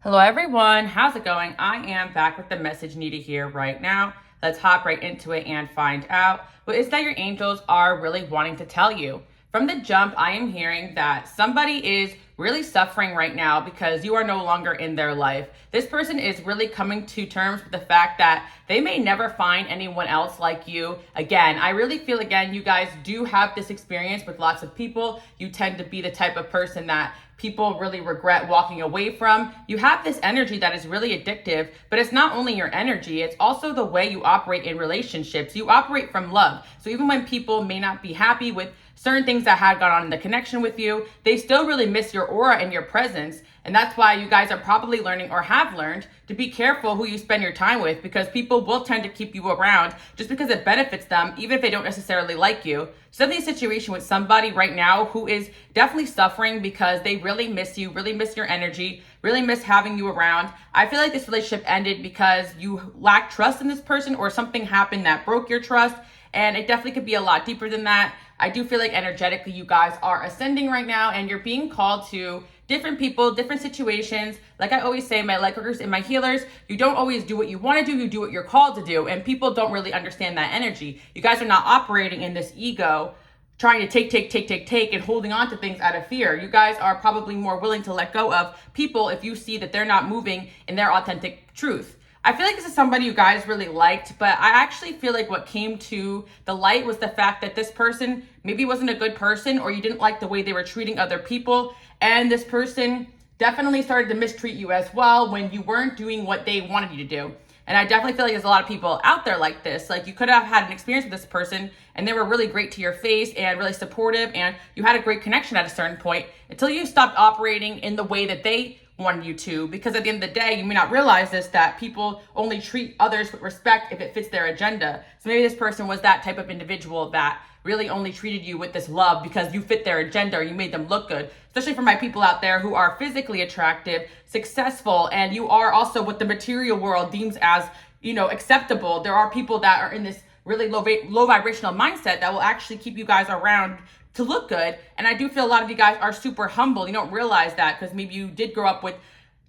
Hello everyone, how's it going? I am back with the message needed here right now. Let's hop right into it and find out what is that your angels are really wanting to tell you. From the jump, I am hearing that somebody is really suffering right now because you are no longer in their life. This person is really coming to terms with the fact that they may never find anyone else like you again. I really feel, again, you guys do have this experience with lots of people. You tend to be the type of person that people really regret walking away from. You have this energy that is really addictive, but it's not only your energy, it's also the way you operate in relationships. You operate from love. So even when people may not be happy with certain things that had gone on in the connection with you, they still really miss your aura and your presence. And that's why you guys are probably learning, or have learned, to be careful who you spend your time with, because people will tend to keep you around just because it benefits them, even if they don't necessarily like you. So I'm in a situation with somebody right now who is definitely suffering because they really miss you, really miss your energy, really miss having you around. I feel like this relationship ended because you lack trust in this person, or something happened that broke your trust. And it definitely could be a lot deeper than that. I do feel like energetically you guys are ascending right now, and you're being called to different people, different situations. Like I always say, my light workers and my healers, you don't always do what you want to do, you do what you're called to do. And people don't really understand that energy. You guys are not operating in this ego, trying to take, and holding on to things out of fear. You guys are probably more willing to let go of people if you see that they're not moving in their authentic truth. I feel like this is somebody you guys really liked, but I actually feel like what came to the light was the fact that this person maybe wasn't a good person, or you didn't like the way they were treating other people. And this person definitely started to mistreat you as well when you weren't doing what they wanted you to do. And I definitely feel like there's a lot of people out there like this. Like, you could have had an experience with this person and they were really great to your face and really supportive, and you had a great connection at a certain point, until you stopped operating in the way that they wanted you to. Because at the end of the day, you may not realize this, that people only treat others with respect if it fits their agenda. So maybe this person was that type of individual that really only treated you with this love because you fit their agenda, or you made them look good. Especially for my people out there who are physically attractive, successful, and you are also what the material world deems as, acceptable. There are people that are in this really low vibrational mindset that will actually keep you guys around to look good. And I do feel a lot of you guys are super humble. You don't realize that because maybe you did grow up with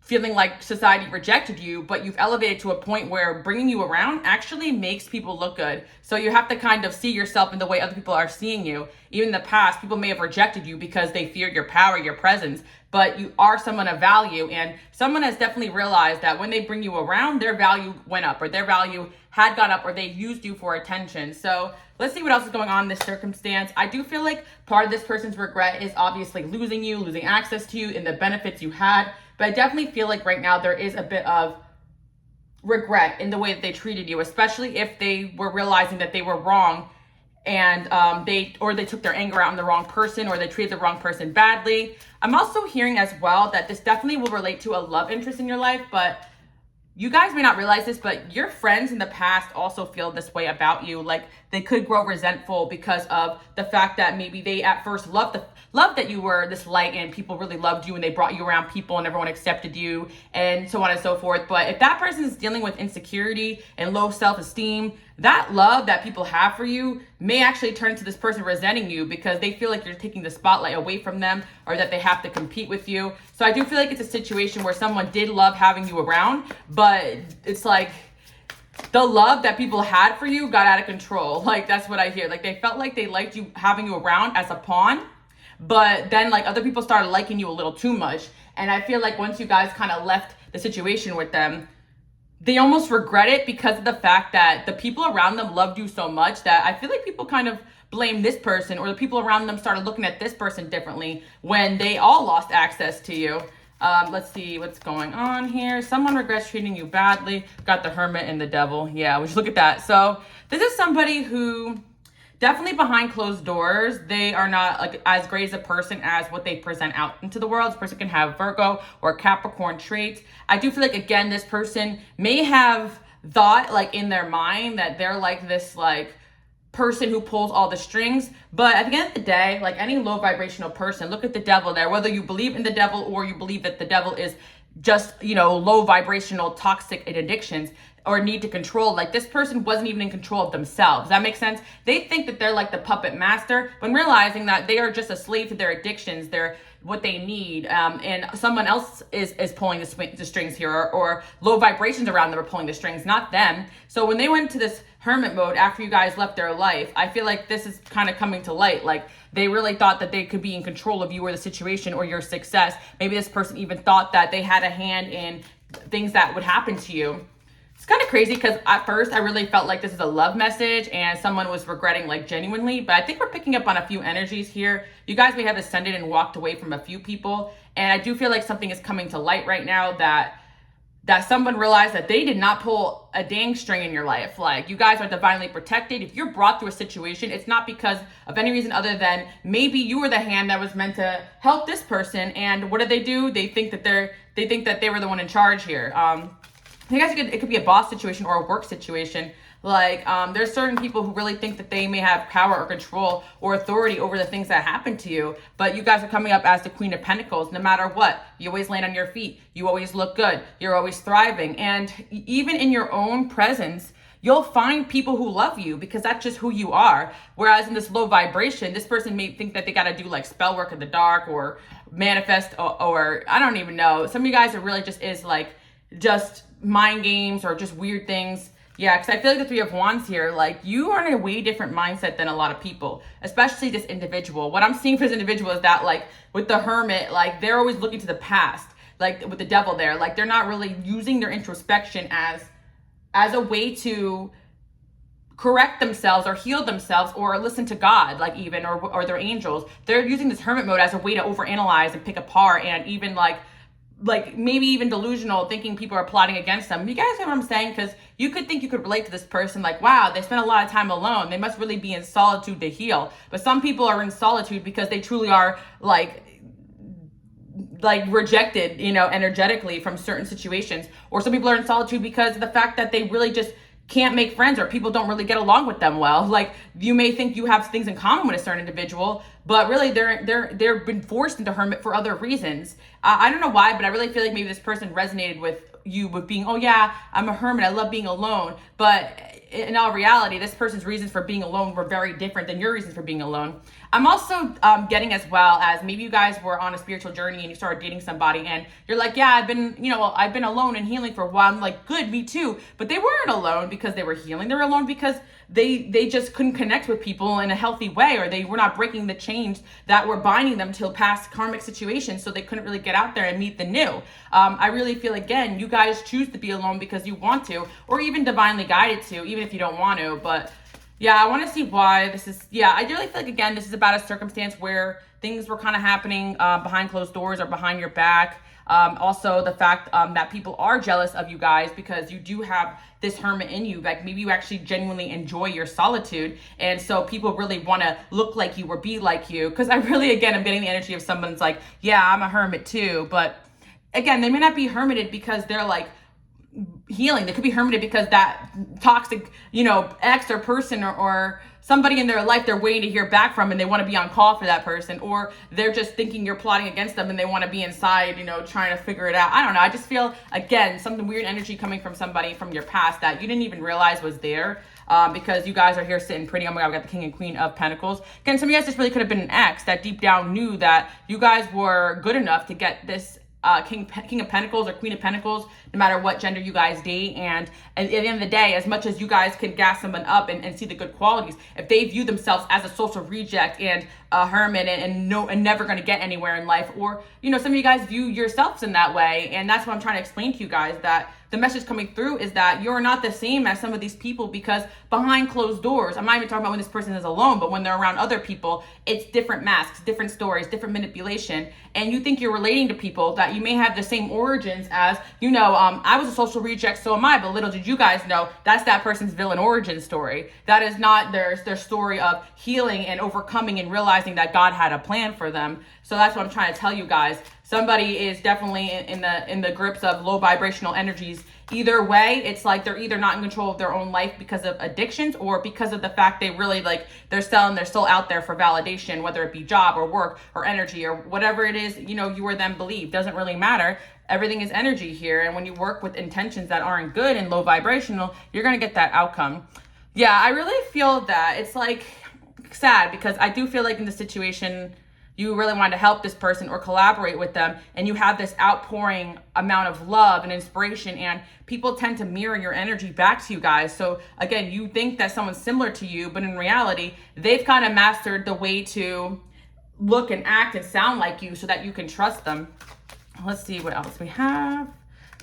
feeling like society rejected you, but you've elevated to a point where bringing you around actually makes people look good. So you have to kind of see yourself in the way other people are seeing you. Even in the past, people may have rejected you because they feared your power, your presence, but you are someone of value, and someone has definitely realized that when they bring you around, their value went up, or their value had gone up, or they used you for attention. So let's see what else is going on in this circumstance. I do feel like part of this person's regret is obviously losing you, losing access to you and the benefits you had. But I definitely feel like right now there is a bit of regret in the way that they treated you, especially if they were realizing that they were wrong, and they took their anger out on the wrong person, or they treated the wrong person badly. I'm also hearing as well that this definitely will relate to a love interest in your life, but you guys may not realize this, but your friends in the past also feel this way about you. Like, they could grow resentful because of the fact that maybe they at first loved that you were this light and people really loved you and they brought you around people and everyone accepted you and so on and so forth. But if that person is dealing with insecurity and low self-esteem, that love that people have for you may actually turn to this person resenting you because they feel like you're taking the spotlight away from them, or that they have to compete with you. So I do feel like it's a situation where someone did love having you around, but it's like the love that people had for you got out of control. Like, that's what I hear. Like, they felt like they liked you, having you around as a pawn, but then like other people started liking you a little too much. And I feel like once you guys kind of left the situation with them, they almost regret it because of the fact that the people around them loved you so much that I feel like people kind of blame this person, or the people around them started looking at this person differently when they all lost access to you. Let's see what's going on here. Someone regrets treating you badly. Got the Hermit and the Devil. Yeah, we should look at that. So this is somebody who definitely behind closed doors, they are not like as great as a person as what they present out into the world. This person can have Virgo or Capricorn traits. I do feel like, again, this person may have thought like in their mind that they're like this like person who pulls all the strings. But at the end of the day, like any low vibrational person, look at the devil there. Whether you believe in the devil or you believe that the devil is just, low vibrational, toxic and addictions, or need to control. Like, this person wasn't even in control of themselves. Does that make sense? They think that they're like the puppet master when realizing that they are just a slave to their addictions, their what they need, and someone else is pulling the strings here, or low vibrations around them are pulling the strings, not them. So when they went into this hermit mode after you guys left their life, I feel like this is kind of coming to light. Like, they really thought that they could be in control of you or the situation or your success. Maybe this person even thought that they had a hand in things that would happen to you. It's kind of crazy because at first I really felt like this is a love message and someone was regretting, like, genuinely, but I think we're picking up on a few energies here. You guys may have ascended and walked away from a few people, and I do feel like something is coming to light right now that someone realized that they did not pull a dang string in your life. Like, you guys are divinely protected. If you're brought through a situation, it's not because of any reason other than maybe you were the hand that was meant to help this person, and what do? They think that they were the one in charge here. I guess it could be a boss situation or a work situation. Like, there's certain people who really think that they may have power or control or authority over the things that happen to you, but you guys are coming up as the Queen of Pentacles. No matter what, you always land on your feet. You always look good. You're always thriving. And even in your own presence, you'll find people who love you because that's just who you are. Whereas in this low vibration, this person may think that they got to do like spell work in the dark or manifest or I don't even know. Some of you guys are really just mind games or just weird things. Yeah, because I feel like the Three of Wands here, like, you are in a way different mindset than a lot of people, especially this individual. What I'm seeing for this individual is that, like, with the Hermit, like, they're always looking to the past, like with the Devil there. Like, they're not really using their introspection as a way to correct themselves or heal themselves or listen to God, like, even, or their angels. They're using this Hermit mode as a way to overanalyze and pick apart, and even like maybe even delusional, thinking people are plotting against them. You guys know what I'm saying? Because you could think you could relate to this person, like, wow, they spend a lot of time alone. They must really be in solitude to heal. But some people are in solitude because they truly are like rejected, energetically from certain situations. Or some people are in solitude because of the fact that they really just can't make friends, or people don't really get along with them well. Like, you may think you have things in common with a certain individual, but really they're been forced into hermit for other reasons. I don't know why, but I really feel like maybe this person resonated with you with being, oh yeah, I'm a hermit, I love being alone. But in all reality, this person's reasons for being alone were very different than your reasons for being alone. I'm also getting, as well as maybe you guys were on a spiritual journey and you started dating somebody and you're like, yeah, I've been alone and healing for a while. I'm like, good, me too. But they weren't alone because they were healing. They were alone because they just couldn't connect with people in a healthy way, or they were not breaking the chains that were binding them to past karmic situations, so they couldn't really get out there and meet the new. I really feel, again, you guys choose to be alone because you want to, or even divinely guided to, even if you don't want to. But yeah, I want to see why this is. Yeah, I really feel like, again, this is about a circumstance where things were kind of happening behind closed doors or behind your back. Also, the fact that people are jealous of you guys because you do have this hermit in you. Like, maybe you actually genuinely enjoy your solitude, and so people really want to look like you or be like you. Because I really, again, I'm getting the energy of someone's like, yeah, I'm a hermit too. But again, they may not be hermited because they're like healing. They could be hermited because that toxic, ex or person or somebody in their life they're waiting to hear back from, and they want to be on call for that person, or they're just thinking you're plotting against them and they want to be inside, trying to figure it out. I don't know. I just feel, again, something weird energy coming from somebody from your past that you didn't even realize was there, because you guys are here sitting pretty. Oh my God, we got the King and Queen of Pentacles. Again, some of you guys just really could have been an ex that deep down knew that you guys were good enough to get this King of Pentacles or Queen of Pentacles, no matter what gender you guys date. And at the end of the day, as much as you guys can gas someone up and see the good qualities, if they view themselves as a social reject and a hermit and never going to get anywhere in life, or some of you guys view yourselves in that way, and that's what I'm trying to explain to you guys, that the message coming through is that you're not the same as some of these people, because behind closed doors, I'm not even talking about when this person is alone, but when they're around other people, it's different masks, different stories, different manipulation. And you think you're relating to people that you may have the same origins as, I was a social reject, so am I. But little did you guys know, that's that person's villain origin story. That is not their story of healing and overcoming and realizing that God had a plan for them. So that's what I'm trying to tell you guys. Somebody is definitely in the grips of low vibrational energies. Either way, it's like they're either not in control of their own life because of addictions, or because of the fact they really they're still out there for validation, whether it be job or work or energy or whatever it is, you or them believe. Doesn't really matter. Everything is energy here. And when you work with intentions that aren't good and low vibrational, you're going to get that outcome. Yeah, I really feel that it's sad, because I do feel like in this situation, you really want to help this person or collaborate with them, and you have this outpouring amount of love and inspiration, and people tend to mirror your energy back to you guys. So again, you think that someone's similar to you, but in reality, they've kind of mastered the way to look and act and sound like you so that you can trust them. Let's see what else we have.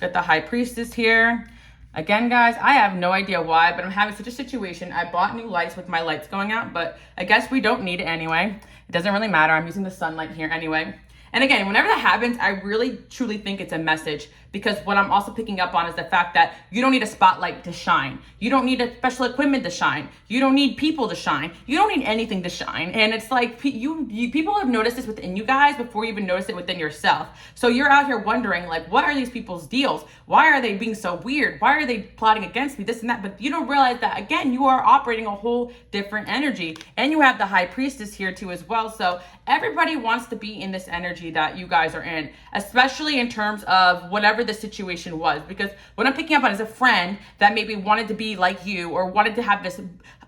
Got the High Priestess here. Again, guys, I have no idea why, but I'm having such a situation. I bought new lights with my lights going out, but I guess we don't need it anyway. It doesn't really matter. I'm using the sunlight here anyway. And again, whenever that happens, I really truly think it's a message, because what I'm also picking up on is the fact that you don't need a spotlight to shine. You don't need a special equipment to shine. You don't need people to shine. You don't need anything to shine. And it's like people have noticed this within you guys before you even notice it within yourself. So you're out here wondering, like, what are these people's deals? Why are they being so weird? Why are they plotting against me? This and that. But you don't realize that, again, you are operating a whole different energy. And you have the High Priestess here too as well. So everybody wants to be in this energy that you guys are in, especially in terms of whatever the situation was. Because what I'm picking up on is a friend that maybe wanted to be like you, or wanted to have this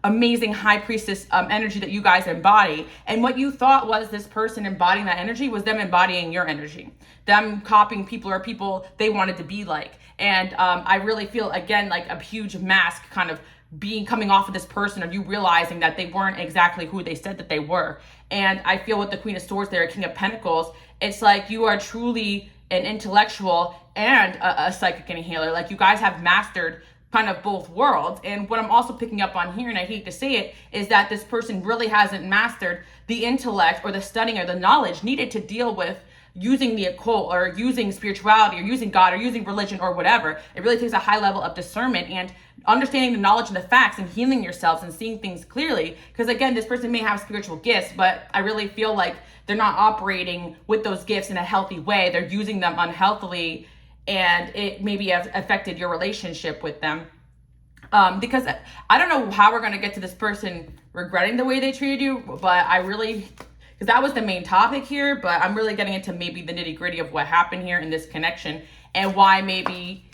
amazing High Priestess energy that you guys embody. And what you thought was this person embodying that energy was them embodying your energy, them copying people or people they wanted to be like. And I really feel, again, like a huge mask kind of coming off of this person, or you realizing that they weren't exactly who they said that they were. And I feel with the Queen of Swords there, King of Pentacles, it's like you are truly an intellectual and a psychic and a healer. Like, you guys have mastered kind of both worlds. And what I'm also picking up on here, and I hate to say it, is that this person really hasn't mastered the intellect or the studying or the knowledge needed to deal with using the occult or using spirituality or using God or using religion or whatever. It really takes a high level of discernment and understanding the knowledge and the facts and healing yourselves and seeing things clearly. Because again, this person may have spiritual gifts, but I really feel like they're not operating with those gifts in a healthy way. They're using them unhealthily, and it maybe have affected your relationship with them. Because I don't know how we're going to get to this person regretting the way they treated you, but I really, because that was the main topic here, but I'm really getting into maybe the nitty gritty of what happened here in this connection and why maybe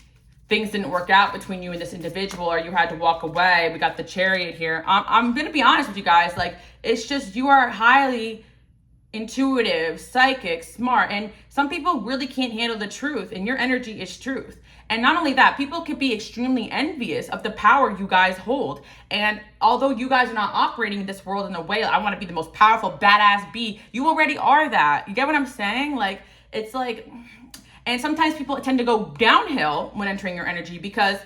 things didn't work out between you and this individual, or you had to walk away. We got the Chariot here. I'm going to be honest with you guys. Like, it's just, you are highly intuitive, psychic, smart, and some people really can't handle the truth, and your energy is truth. And not only that, people could be extremely envious of the power you guys hold. And although you guys are not operating in this world in a way, I want to be the most powerful, badass bee, you already are that. You get what I'm saying? Like, it's like, and sometimes people tend to go downhill when entering your energy, because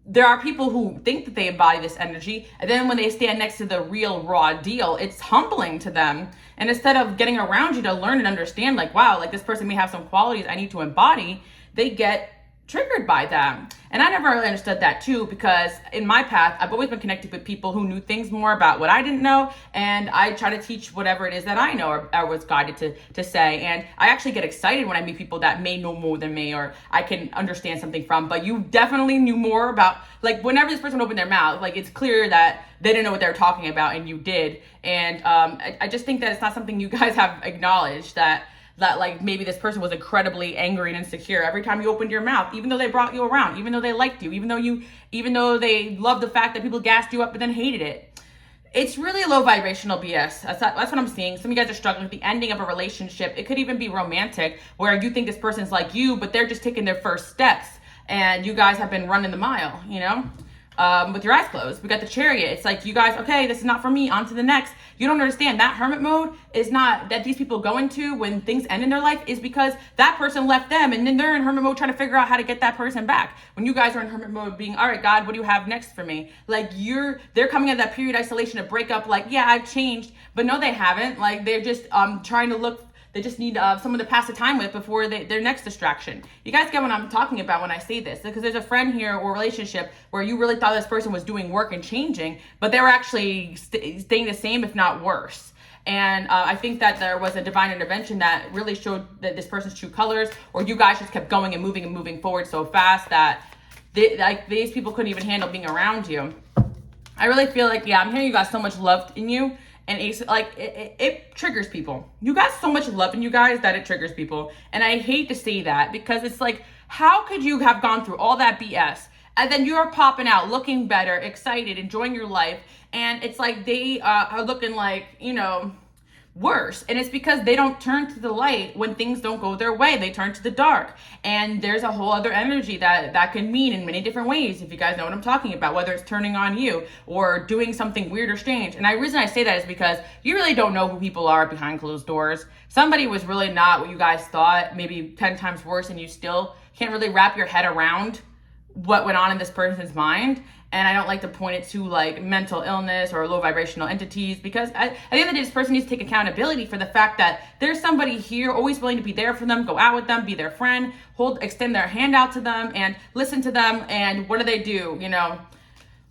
there are people who think that they embody this energy, and then when they stand next to the real raw deal, it's humbling to them. And instead of getting around you to learn and understand, like, wow, like, this person may have some qualities I need to embody, they get triggered by them. And I never really understood that too, because in my path, I've always been connected with people who knew things more about what I didn't know, and I try to teach whatever it is that I know or was guided to say. And I actually get excited when I meet people that may know more than me, or I can understand something from. But you definitely knew more about, like, whenever this person opened their mouth, like, it's clear that they didn't know what they were talking about, and you did. And I just think that it's not something you guys have acknowledged, that like maybe this person was incredibly angry and insecure every time you opened your mouth, even though they brought you around, even though they liked you, even though they loved the fact that people gassed you up but then hated it. It's really low vibrational BS. That's what I'm seeing. Some of you guys are struggling with the ending of a relationship. It could even be romantic, where you think this person's like you, but they're just taking their first steps, and you guys have been running the mile, you know? With your eyes closed. We got the Chariot. It's like, you guys, okay, this is not for me, on to the next. You don't understand that hermit mode is not that these people go into when things end in their life is because that person left them, and then they're in hermit mode trying to figure out how to get that person back. When you guys are in hermit mode being, all right, God, what do you have next for me? Like, they're coming at that period of isolation, to break up, like, yeah, I've changed, but no, they haven't. Like, they're just trying to look. They just need someone to pass the time with before their next distraction. You guys get what I'm talking about when I say this, because there's a friend here or relationship where you really thought this person was doing work and changing, but they were actually staying the same, if not worse. And I think that there was a divine intervention that really showed that this person's true colors, or you guys just kept going and moving forward so fast that these people couldn't even handle being around you. I really feel like, yeah, I'm hearing you got so much love in you. And it's like, it triggers people. You got so much love in you guys that it triggers people. And I hate to say that, because it's like, how could you have gone through all that BS and then you're popping out looking better, excited, enjoying your life, and it's like they are looking like, you know, worse. And it's because they don't turn to the light when things don't go their way. They turn to the dark. And there's a whole other energy that can mean in many different ways, if you guys know what I'm talking about, whether it's turning on you or doing something weird or strange. And the reason I say that is because you really don't know who people are behind closed doors. Somebody was really not what you guys thought, maybe 10 times worse, and you still can't really wrap your head around what went on in this person's mind. And I don't like to point it to like mental illness or low vibrational entities, because at the end of the day, this person needs to take accountability for the fact that there's somebody here always willing to be there for them, go out with them, be their friend, extend their hand out to them and listen to them. And what do they do?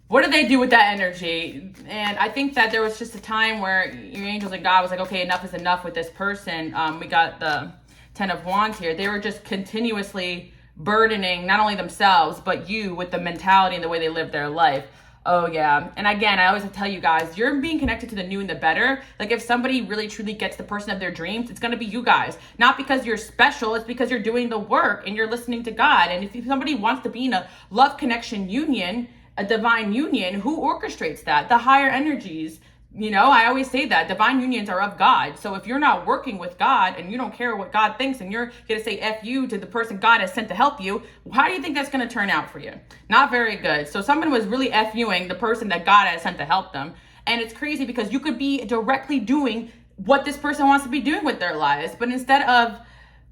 What do they do with that energy? And I think that there was just a time where your angels and God was like, okay, enough is enough with this person. We got the 10 of Wands here. They were just continuously burdening not only themselves but you with the mentality and the way they live their life. Oh yeah. And again, I always tell you guys, you're being connected to the new and the better. Like if somebody really truly gets the person of their dreams, it's going to be you guys. Not because you're special, it's because you're doing the work and you're listening to God. And if somebody wants to be in a love connection union, a divine union, who orchestrates that? The higher energies. I always say that divine unions are of God. So if you're not working with God and you don't care what God thinks and you're going to say F you to the person God has sent to help you, how do you think that's going to turn out for you? Not very good. So someone was really F youing the person that God has sent to help them. And it's crazy because you could be directly doing what this person wants to be doing with their lives. But instead of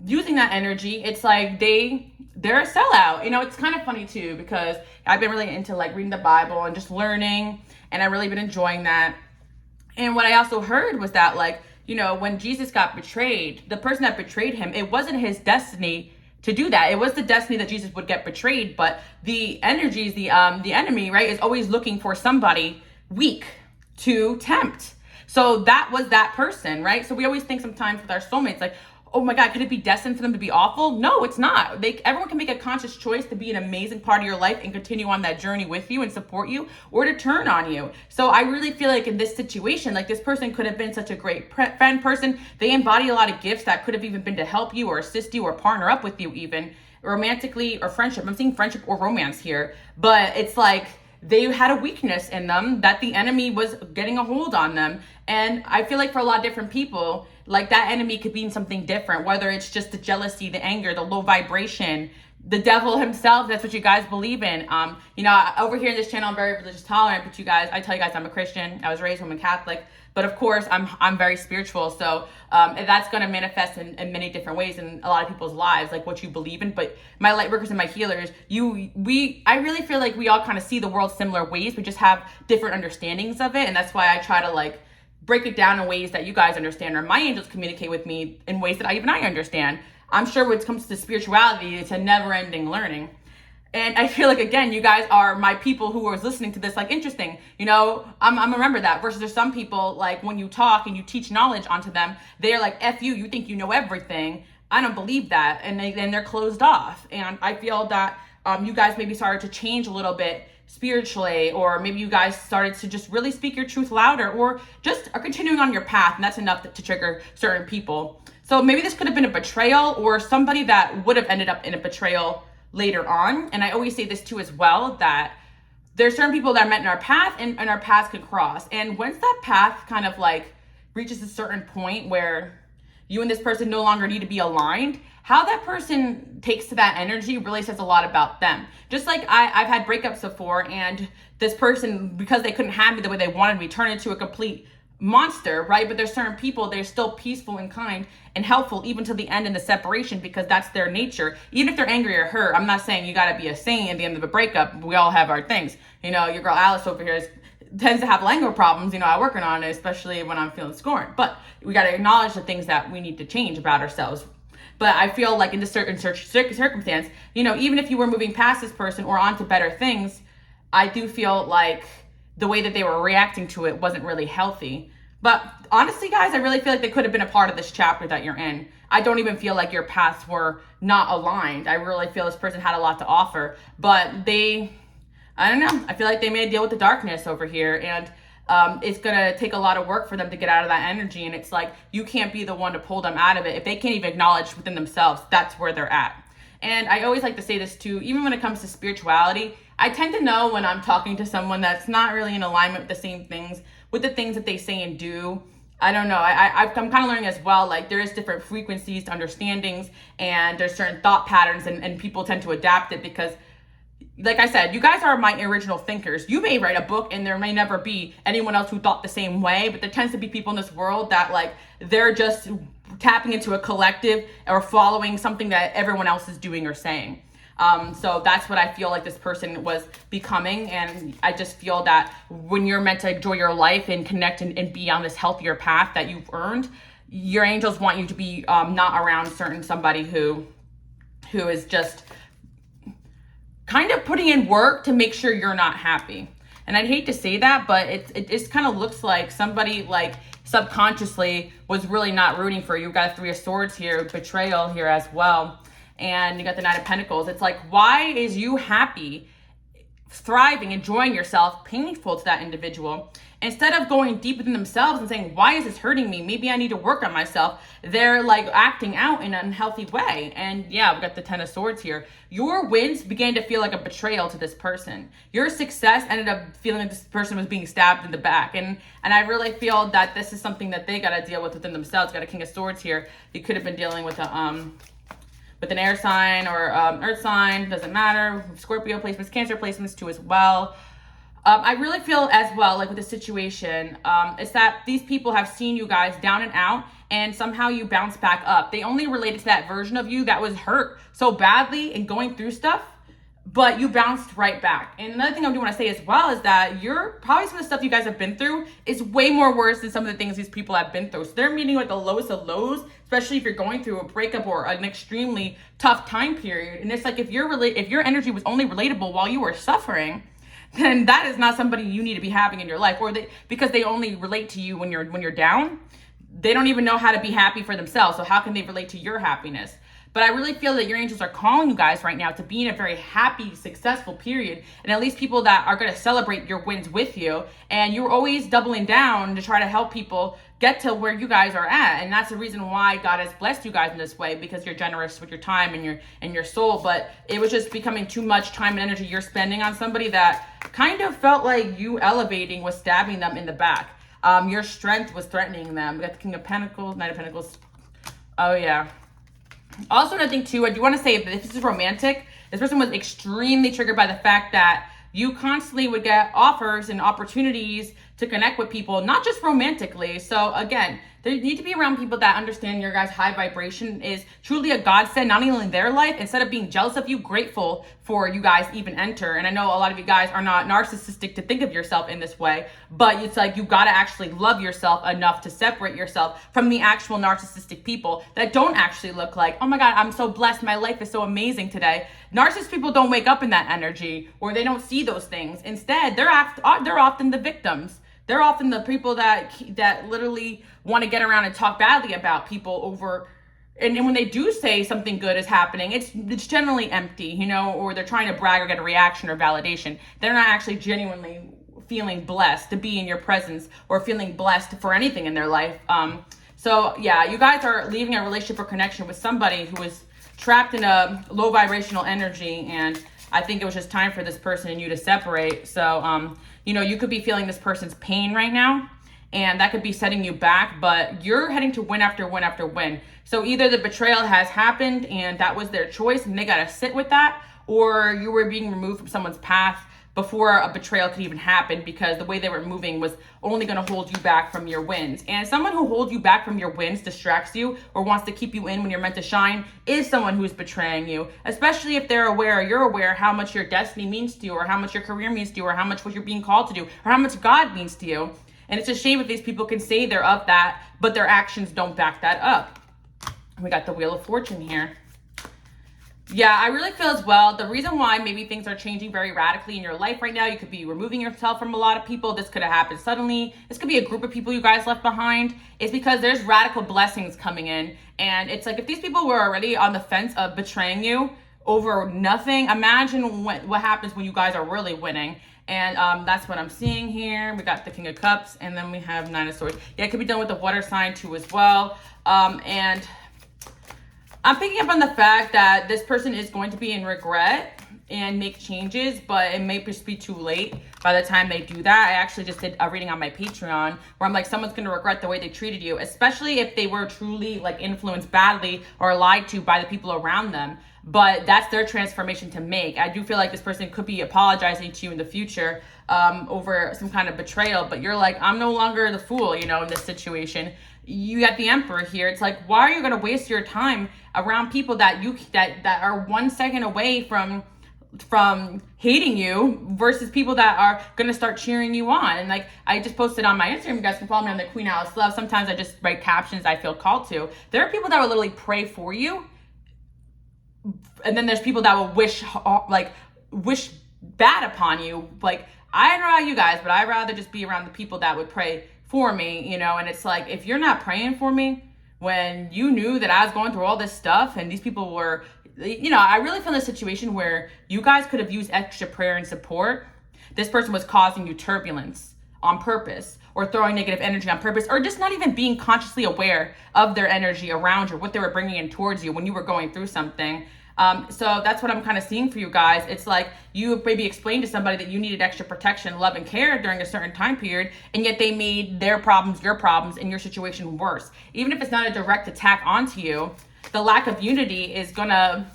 using that energy, it's like they're a sellout. It's kind of funny too, because I've been really into like reading the Bible and just learning, and I've really been enjoying that. And what I also heard was that, when Jesus got betrayed, the person that betrayed him, it wasn't his destiny to do that. It was the destiny that Jesus would get betrayed. But the energies, the enemy, right, is always looking for somebody weak to tempt. So that was that person, right? So we always think sometimes with our soulmates, like, oh my God, could it be destined for them to be awful? No, it's not. Everyone can make a conscious choice to be an amazing part of your life and continue on that journey with you and support you, or to turn on you. So I really feel like in this situation, like this person could have been such a great friend person. They embody a lot of gifts that could have even been to help you or assist you or partner up with you, even romantically or friendship. I'm seeing friendship or romance here, but it's like they had a weakness in them that the enemy was getting a hold on them. And I feel like for a lot of different people, like that enemy could mean something different, whether it's just the jealousy, the anger, the low vibration, the devil himself. That's what you guys believe in. Over here in this channel, I'm very religious tolerant, but I tell you guys, I'm a Christian. I was raised Roman Catholic, but of course I'm very spiritual. So that's going to manifest in many different ways in a lot of people's lives, like what you believe in. But my light workers and my healers, I really feel like we all kind of see the world similar ways. We just have different understandings of it. And that's why I try to break it down in ways that you guys understand, or my angels communicate with me in ways that I understand. I'm sure when it comes to spirituality, it's a never-ending learning. And I feel like, again, you guys are my people who are listening to this, interesting. I'm remember that. Versus there's some people, when you talk and you teach knowledge onto them, they're like, F you think you know everything. I don't believe that. And then they're closed off. And I feel that you guys maybe started to change a little bit spiritually, or maybe you guys started to just really speak your truth louder, or just are continuing on your path, and that's enough to trigger certain people. So maybe this could have been a betrayal, or somebody that would have ended up in a betrayal later on. And I always say this too as well, that there's certain people that are met in our path, and our paths can cross. And once that path kind of reaches a certain point where you and this person no longer need to be aligned, how that person takes to that energy really says a lot about them. Just like I've had breakups before, and this person, because they couldn't have me the way they wanted me, turned into a complete monster, right? But there's certain people, they're still peaceful and kind and helpful even to the end in the separation, because that's their nature. Even if they're angry or hurt, I'm not saying you gotta be a saint at the end of a breakup. We all have our things. Your girl Alice over here tends to have language problems. I'm working on it, especially when I'm feeling scorned. But we gotta acknowledge the things that we need to change about ourselves. But I feel like in this certain circumstance, even if you were moving past this person or onto better things, I do feel like the way that they were reacting to it wasn't really healthy. But honestly, guys, I really feel like they could have been a part of this chapter that you're in. I don't even feel like your paths were not aligned. I really feel this person had a lot to offer, but I don't know. I feel like they made a deal with the darkness over here, and it's going to take a lot of work for them to get out of that energy. And it's like, you can't be the one to pull them out of it. If they can't even acknowledge within themselves, that's where they're at. And I always like to say this too, even when it comes to spirituality, I tend to know when I'm talking to someone that's not really in alignment with the same things, with the things that they say and do. I don't know. I'm kind of learning as well, like there is different frequencies to understandings, and there's certain thought patterns, and people tend to adapt it because, like I said, you guys are my original thinkers. You may write a book and there may never be anyone else who thought the same way, but there tends to be people in this world that like, they're just tapping into a collective or following something that everyone else is doing or saying. So that's what I feel like this person was becoming. And I just feel that when you're meant to enjoy your life and connect and be on this healthier path that you've earned, your angels want you to be not around somebody who is just kind of putting in work to make sure you're not happy. And I'd hate to say that, but it just kind of looks like somebody like subconsciously was really not rooting for you. You've got a 3 of Swords here, betrayal here as well. And you got the 9 of Pentacles. It's like, why is you happy, thriving, enjoying yourself, painful to that individual? Instead of going deep within themselves and saying, why is this hurting me? Maybe I need to work on myself. They're like acting out in an unhealthy way. And yeah, we got the 10 of Swords here. Your wins began to feel like a betrayal to this person. Your success ended up feeling like this person was being stabbed in the back. And I really feel that this is something that they got to deal with within themselves. Got a King of Swords here. You could have been dealing with with an air sign or earth sign, doesn't matter. Scorpio placements, Cancer placements too as well. I really feel as well, like with the situation, it's that these people have seen you guys down and out, and somehow you bounce back up. They only related to that version of you that was hurt so badly and going through stuff, but you bounced right back. And another thing I do want to say as well is that you're probably some of the stuff you guys have been through is way more worse than some of the things these people have been through. So they're meeting with the lowest of lows, especially if you're going through a breakup or an extremely tough time period. And it's like, if your energy was only relatable while you were suffering, then that is not somebody you need to be having in your life. Or because they only relate to you when you're down, they don't even know how to be happy for themselves. So how can they relate to your happiness? But I really feel that your angels are calling you guys right now to be in a very happy, successful period. And at least people that are going to celebrate your wins with you. And you're always doubling down to try to help people get to where you guys are at. And that's the reason why God has blessed you guys in this way, because you're generous with your time and your soul. But it was just becoming too much time and energy you're spending on somebody that kind of felt like you elevating was stabbing them in the back. Your strength was threatening them. We got the King of Pentacles, 9 of Pentacles. Oh, yeah. Also, another thing too, I do want to say that if this is romantic, this person was extremely triggered by the fact that you constantly would get offers and opportunities to connect with people, not just romantically. So again, they need to be around people that understand your guys' high vibration is truly a godsend, not only in their life, instead of being jealous of you, grateful for you guys even enter. And I know a lot of you guys are not narcissistic to think of yourself in this way, but it's like you got to actually love yourself enough to separate yourself from the actual narcissistic people that don't actually look like, oh my God, I'm so blessed, my life is so amazing today. Narcissist people don't wake up in that energy, or they don't see those things. Instead, they're often the victims. They're often the people that literally want to get around and talk badly about people over, and when they do say something good is happening, it's generally empty, you know, or they're trying to brag or get a reaction or validation. They're not actually genuinely feeling blessed to be in your presence or feeling blessed for anything in their life. So yeah, you guys are leaving a relationship or connection with somebody who is trapped in a low vibrational energy, and I think it was just time for this person and you to separate. So, you know, you could be feeling this person's pain right now, and that could be setting you back, but you're heading to win after win after win. So either the betrayal has happened and that was their choice and they got to sit with that, or you were being removed from someone's path before a betrayal could even happen, because the way they were moving was only going to hold you back from your wins. And someone who holds you back from your wins, distracts you, or wants to keep you in when you're meant to shine, is someone who's betraying you, especially if they're aware, you're aware how much your destiny means to you, or how much your career means to you, or how much what you're being called to do, or how much God means to you. And it's a shame if these people can say they're of that, but their actions don't back that up. We got the Wheel of Fortune here. Yeah, I really feel as well, the reason why maybe things are changing very radically in your life right now, you could be removing yourself from a lot of people. This could have happened suddenly. This could be a group of people you guys left behind. It's because there's radical blessings coming in. And it's like, if these people were already on the fence of betraying you over nothing, imagine what happens when you guys are really winning. And that's what I'm seeing here. We got the King of Cups, and then we have 9 of Swords. Yeah, it could be done with the water sign too as well. And I'm picking up on the fact that this person is going to be in regret and make changes, but it may just be too late by the time they do that. I actually just did a reading on my Patreon where I'm like, someone's going to regret the way they treated you, especially if they were truly like influenced badly or lied to by the people around them. But that's their transformation to make. I do feel like this person could be apologizing to you in the future over some kind of betrayal, but you're like, I'm no longer the fool, you know, in this situation. You got the Emperor here. It's like, why are you going to waste your time around people that are 1 second away from hating you versus people that are going to start cheering you on? And like, I just posted on my Instagram, you guys can follow me on the Queen Alice Love. Sometimes I just write captions I feel called to. There are people that will literally pray for you, and then there's people that will wish bad upon you. Like, I don't know about you guys, but I'd rather just be around the people that would pray for me, you know. And it's like, if you're not praying for me when you knew that I was going through all this stuff and these people were, you know, I really feel in a situation where you guys could have used extra prayer and support. This person was causing you turbulence on purpose, or throwing negative energy on purpose, or just not even being consciously aware of their energy around you, what they were bringing in towards you when you were going through something. So that's what I'm kind of seeing for you guys. It's like you maybe explained to somebody that you needed extra protection, love, and care during a certain time period, and yet they made their problems, your problems, and your situation worse. Even if it's not a direct attack onto you, the lack of unity is gonna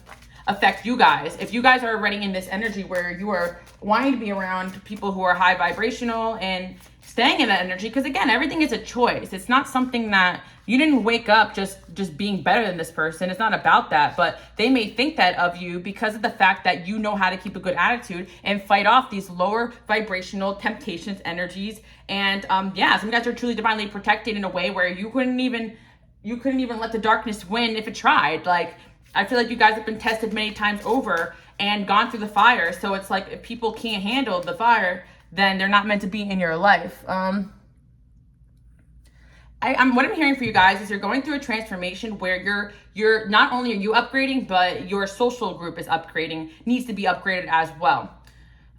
affect you guys. If you guys are already in this energy where you are wanting to be around people who are high vibrational and staying in that energy, because again, everything is a choice. It's not something that you didn't wake up just being better than this person. It's not about that, but they may think that of you because of the fact that you know how to keep a good attitude and fight off these lower vibrational temptations, energies. And yeah, some guys are truly divinely protected in a way where you couldn't even let the darkness win if it tried. Like, I feel like you guys have been tested many times over and gone through the fire. So it's like, if people can't handle the fire, then they're not meant to be in your life. What I'm hearing for you guys is you're going through a transformation where you're not only are you upgrading, but your social group is upgrading, needs to be upgraded as well.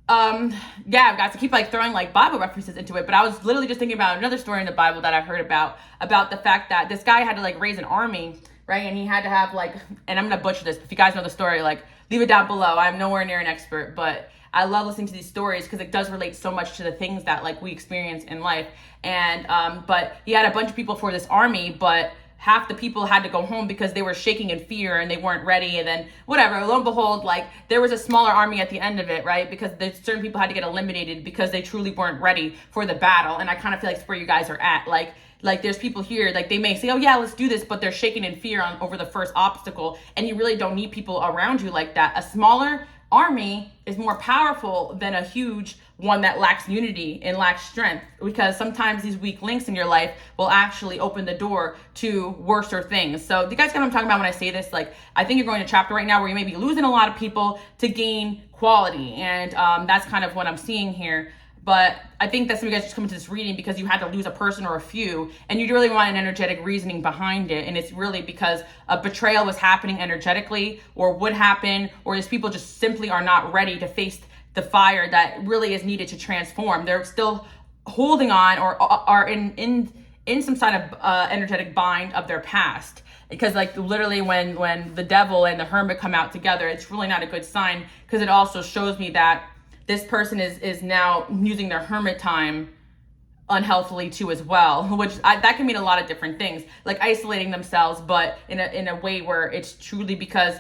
Yeah, guys, I keep like throwing like Bible references into it, but I was literally just thinking about another story in the Bible that I heard about the fact that this guy had to like raise an army, right? And he had to have like, and I'm gonna butcher this, but if you guys know the story, like leave it down below. I'm nowhere near an expert, but I love listening to these stories because it does relate so much to the things that like we experience in life. And but he had a bunch of people for this army, but half the people had to go home because they were shaking in fear and they weren't ready. And then whatever, lo and behold, like there was a smaller army at the end of it, right? Because certain people had to get eliminated because they truly weren't ready for the battle. And I kind of feel like it's where you guys are at. Like there's people here, like they may say, oh yeah, let's do this, but they're shaking in fear over the first obstacle. And you really don't need people around you like that. A smaller army is more powerful than a huge one that lacks unity and lacks strength, because sometimes these weak links in your life will actually open the door to worser things. So do you guys get what I'm talking about when I say this? Like, I think you're going to a chapter right now where you may be losing a lot of people to gain quality, and that's kind of what I'm seeing here. But I think that some of you guys just come into this reading because you had to lose a person or a few, and you really want an energetic reasoning behind it. And it's really because a betrayal was happening energetically, or would happen, or these people just simply are not ready to face the fire that really is needed to transform. They're still holding on, or are in some sort of energetic bind of their past. Because like literally when the devil and the hermit come out together, it's really not a good sign, because it also shows me that this person is now using their hermit time unhealthily too as well, which that can mean a lot of different things, like isolating themselves, but in a way where it's truly because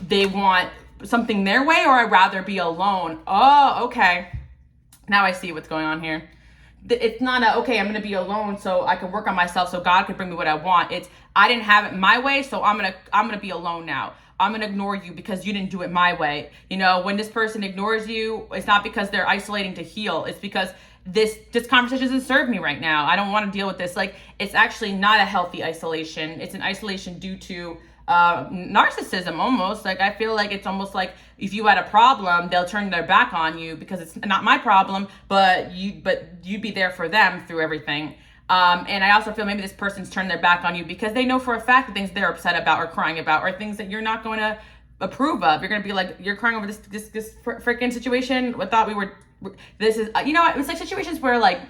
they want something their way, or I'd rather be alone. Oh, okay. Now I see what's going on here. It's not okay, I'm gonna be alone so I can work on myself so God can bring me what I want. It's, I didn't have it my way, so I'm gonna be alone now. I'm gonna ignore you because you didn't do it my way. You know, when this person ignores you, it's not because they're isolating to heal. It's because this conversation doesn't serve me right now. I don't want to deal with this. Like, it's actually not a healthy isolation. It's an isolation due to narcissism almost. Like, I feel like it's almost like if you had a problem, they'll turn their back on you because it's not my problem, but you'd be there for them through everything. And I also feel maybe this person's turned their back on you because they know for a fact the things they're upset about or crying about are things that you're not going to approve of. You're going to be like, you're crying over this freaking situation. I thought this is, you know, it's like situations where like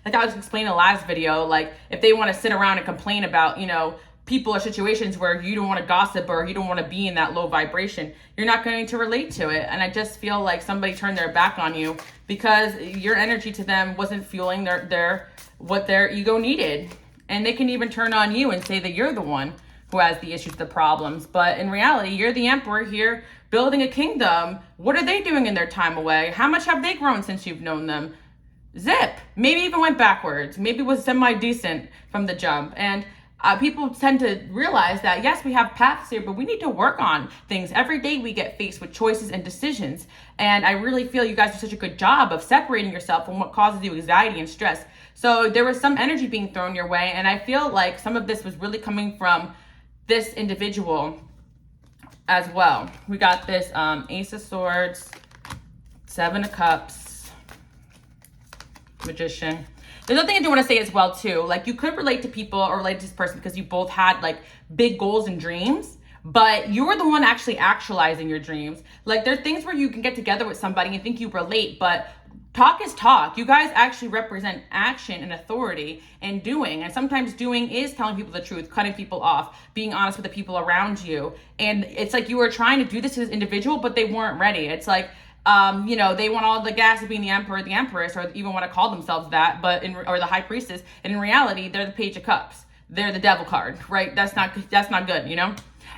I was explaining in the last video, like if they want to sit around and complain about, you know, people or situations where you don't want to gossip or you don't want to be in that low vibration, you're not going to relate to it. And I just feel like somebody turned their back on you because your energy to them wasn't fueling what their ego needed. And they can even turn on you and say that you're the one who has the issues, the problems. But in reality, you're the emperor here building a kingdom. What are they doing in their time away? How much have they grown since you've known them? Zip. Maybe even went backwards. Maybe was semi-decent from the jump. And people tend to realize that, yes, we have paths here, but we need to work on things. Every day we get faced with choices and decisions. And I really feel you guys do such a good job of separating yourself from what causes you anxiety and stress. So there was some energy being thrown your way. And I feel like some of this was really coming from this individual as well. We got this Ace of Swords, Seven of Cups, Magician. There's another thing I do want to say as well too. Like, you could relate to people or relate to this person because you both had like big goals and dreams, but you were the one actually actualizing your dreams. Like, there are things where you can get together with somebody and think you relate, but talk is talk. You guys actually represent action and authority and doing. And sometimes doing is telling people the truth, cutting people off, being honest with the people around you. And it's like you were trying to do this as an individual, but they weren't ready. It's like, they want all the gas of being the emperor, the empress, or even want to call themselves that, or the high priestess. And in reality, they're the Page of Cups. They're the devil card, right? That's not good,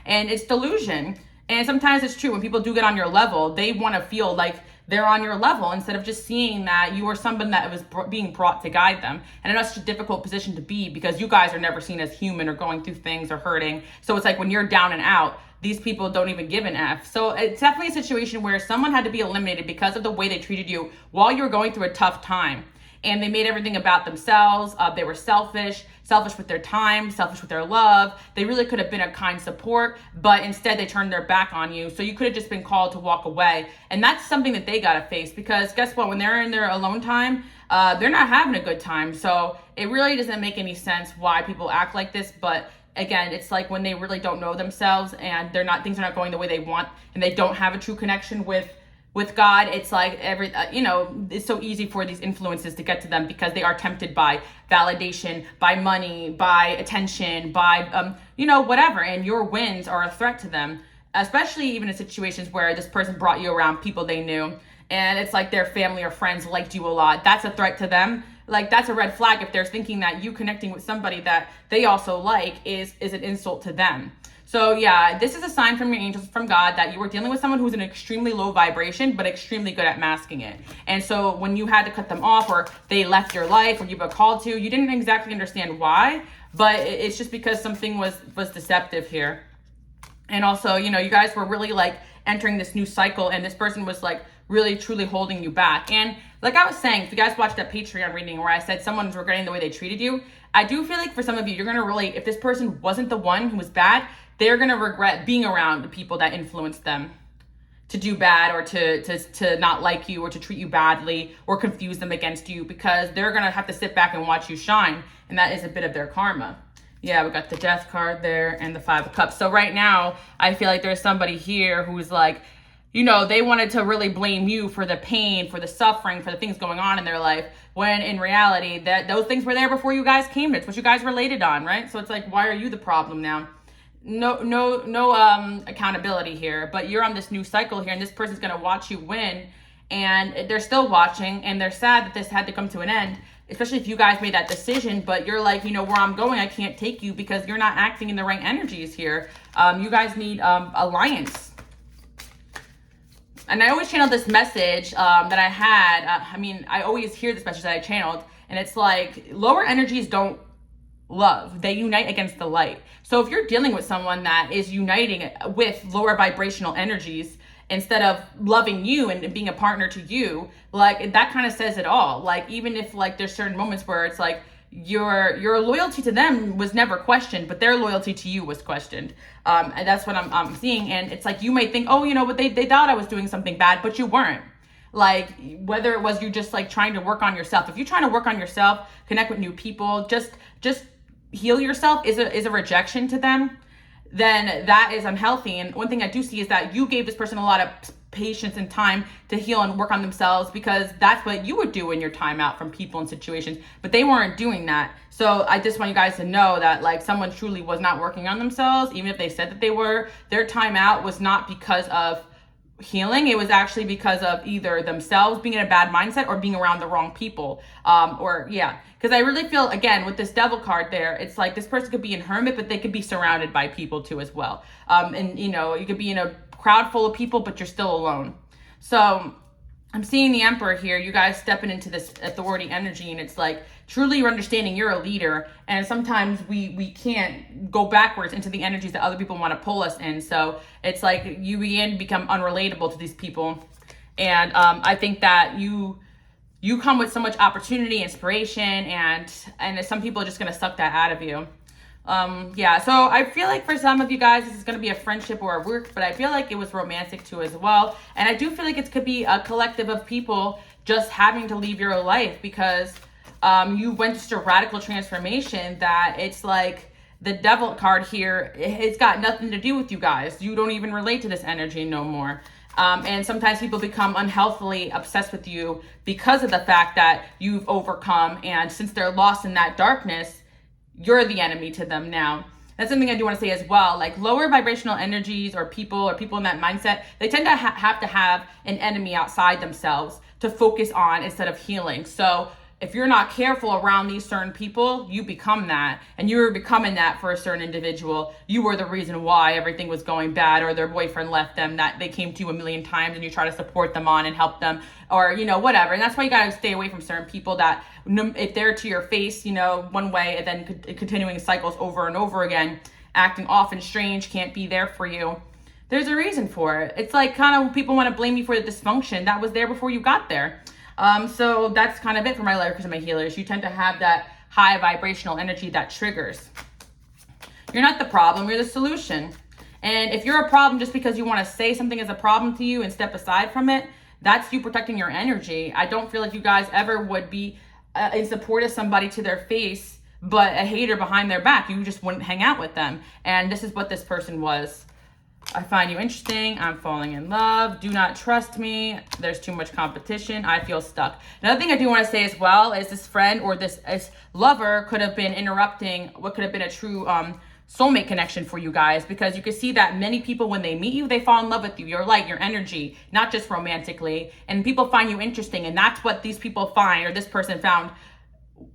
And it's delusion. And sometimes it's true. When people do get on your level, they want to feel like they're on your level instead of just seeing that you are someone that was being brought to guide them. And I know it's such a difficult position to be because you guys are never seen as human or going through things or hurting. So it's like when you're down and out, these people don't even give an F. So it's definitely a situation where someone had to be eliminated because of the way they treated you while you were going through a tough time. And they made everything about themselves. They were selfish with their time, selfish with their love. They really could have been a kind support, but instead they turned their back on you. So you could have just been called to walk away. And that's something that they got to face because guess what? When they're in their alone time, they're not having a good time. So it really doesn't make any sense why people act like this. But again, it's like when they really don't know themselves and things are not going the way they want and they don't have a true connection with God. It's like it's so easy for these influences to get to them because they are tempted by validation, by money, by attention, by, whatever. And your wins are a threat to them, especially even in situations where this person brought you around people they knew. And it's like their family or friends liked you a lot. That's a threat to them. Like, that's a red flag if they're thinking that you connecting with somebody that they also like is an insult to them. So yeah, this is a sign from your angels, from God, that you were dealing with someone who's in an extremely low vibration, but extremely good at masking it. And so when you had to cut them off or they left your life or you were called to, you didn't exactly understand why, but it's just because something was deceptive here. And also, you guys were really like entering this new cycle and this person was like really truly holding you back. And like I was saying, if you guys watched that Patreon reading where I said someone's regretting the way they treated you, I do feel like for some of you, you're going to relate. If this person wasn't the one who was bad, they're going to regret being around the people that influenced them to do bad or to not like you or to treat you badly or confuse them against you, because they're going to have to sit back and watch you shine. And that is a bit of their karma. Yeah, we got the Death card there and the Five of Cups. So right now, I feel like there's somebody here who's like, they wanted to really blame you for the pain, for the suffering, for the things going on in their life, when in reality, that those things were there before you guys came. It's what you guys related on, right? So it's like, why are you the problem now? No accountability here, but you're on this new cycle here, and this person's going to watch you win, and they're still watching, and they're sad that this had to come to an end, especially if you guys made that decision, but you're like, where I'm going, I can't take you because you're not acting in the right energies here. You guys need alliance. And I always channel this message that I had. I always hear this message that I channeled, and it's like, lower energies don't love. They unite against the light. So if you're dealing with someone that is uniting with lower vibrational energies instead of loving you and being a partner to you, like, that kind of says it all. Like, even if like there's certain moments where it's like your loyalty to them was never questioned, but their loyalty to you was questioned. And that's what I'm seeing. And it's like, you might think, but they thought I was doing something bad, but you weren't. Like, whether it was you just like trying to work on yourself. If you're trying to work on yourself, connect with new people, just heal yourself is a rejection to them, then that is unhealthy. And one thing I do see is that you gave this person a lot of patience and time to heal and work on themselves, because that's what you would do in your time out from people and situations, but they weren't doing that. So I just want you guys to know that like someone truly was not working on themselves, even if they said that they were. Their time out was not because of healing. It was actually because of either themselves being in a bad mindset or being around the wrong people. Because I really feel, again, with this devil card there, it's like this person could be in hermit, but they could be surrounded by people too as well. And you know, you could be in a crowd full of people, but you're still alone. So I'm seeing the Emperor here, you guys stepping into this authority energy, and it's like truly you're understanding you're a leader, and sometimes we can't go backwards into the energies that other people want to pull us in. So it's like you begin to become unrelatable to these people, and I think that you come with so much opportunity, inspiration, and some people are just going to suck that out of you. So I feel like for some of you guys, this is going to be a friendship or a work, but I feel like it was romantic too as well. And I do feel like it could be a collective of people just having to leave your life because you went through a radical transformation that it's like the devil card here, it's got nothing to do with you guys. You don't even relate to this energy no more. And sometimes people become unhealthily obsessed with you because of the fact that you've overcome, and since they're lost in that darkness, you're the enemy to them now. That's something I do want to say as well. Like lower vibrational energies or people in that mindset, they tend to have to have an enemy outside themselves to focus on instead of healing. So if you're not careful around these certain people, you become that, and you're becoming that for a certain individual. You were the reason why everything was going bad, or their boyfriend left them, that they came to you a million times and you try to support them on and help them, or, you know, whatever. And that's why you got to stay away from certain people that if they're to your face, you know, one way, and then continuing cycles over and over again, acting off and strange, can't be there for you. There's a reason for it. It's like kind of people want to blame you for the dysfunction that was there before you got there. So that's kind of it for my lovers and my healers. You tend to have that high vibrational energy that triggers. You're not the problem, you're the solution. And if you're a problem just because you want to say something is a problem to you and step aside from it, that's you protecting your energy. I don't feel like you guys ever would be in support of somebody to their face, but a hater behind their back. You just wouldn't hang out with them. And this is what this person was. I find you interesting. I'm falling in love. Do not trust me. There's too much competition. I feel stuck. Another thing I do want to say as well is this friend or this lover could have been interrupting what could have been a true soulmate connection for you guys, because you can see that many people, when they meet you, they fall in love with you, your light, your energy, not just romantically. And people find you interesting, and that's what these people find, or this person found.